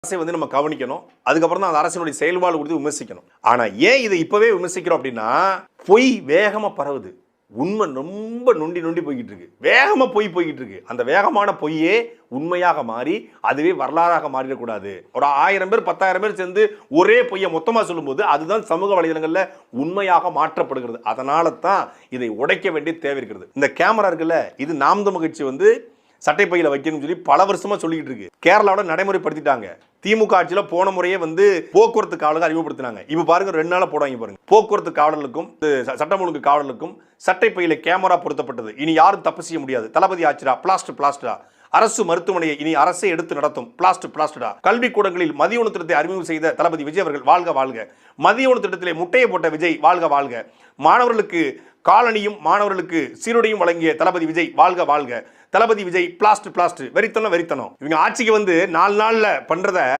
அரசை வந்து நம்ம கவனிக்கணும். அதுக்கப்புறம் தான் அந்த அரசினுடைய செயல்பாடு குறித்து விமர்சிக்கணும். ஆனா ஏன் இதை இப்பவே விமர்சிக்கிறோம் அப்படின்னா, பொய் வேகமா பரவுது. உண்மை ரொம்ப நொண்டி போய்கிட்டு இருக்கு. வேகமா போய்கிட்டு இருக்கு. அந்த வேகமான பொய்யே உண்மையாக மாறி அதுவே வரலாறாக மாறிடக்கூடாது. ஒரு 1000 பேர் 10,000 பேர் சேர்ந்து ஒரே பொய்யை மொத்தமா சொல்லும்போது அதுதான் சமூக வலைதளங்கள்ல உண்மையாக மாற்றப்படுகிறது. அதனால தான் இதை உடைக்க வேண்டிய தேவை இருக்கிறது. இந்த கேமரா இருக்குல்ல, இது நாம் தமிழர் கட்சி வந்து சட்டைப்பையில வைக்கணும்னு சொல்லி பல வருஷமா சொல்லிட்டு இருக்கு. கேரளாவோட நடைமுறைப்படுத்திட்டாங்க. திமுக ஆட்சியில போன முறையே வந்து போக்குவரத்து காவலர்கள் அறிமுகப்படுத்தினாங்க. இப்ப பாருங்க 2 நாளா போடுவாங்க பாருங்க. போக்குவரத்து காவலர்களுக்கும் சட்டம் ஒழுங்கு காவலர்களுக்கும் சட்டைப்பையில கேமரா பொருத்தப்பட்டது. இனி யாரும் தப்பு செய்ய முடியாது. தளபதி ஆட்சிரா பிளாஸ்டரா. அரசு மருத்துவமனையை இனி அரசே எடுத்து நடத்தும். பிளாஸ்டரா. கல்வி கூடங்களில் மதிய உணவு திட்டத்தை அறிமுகம் செய்த தளபதி விஜய் அவர்கள் வாழ்க. மதிய உணவு திட்டத்திலே முட்டையை போட்ட விஜய் வாழ்க. மாணவர்களுக்கு காலனியும் மாணவர்களுக்கு சீருடையும் வழங்கிய தளபதி விஜய் வாழ்க. தளபதி விஜய் பிளாஸ்டர் வெறித்தனம். இவங்க ஆட்சிக்கு வந்து 4 நாள்ல பண்றத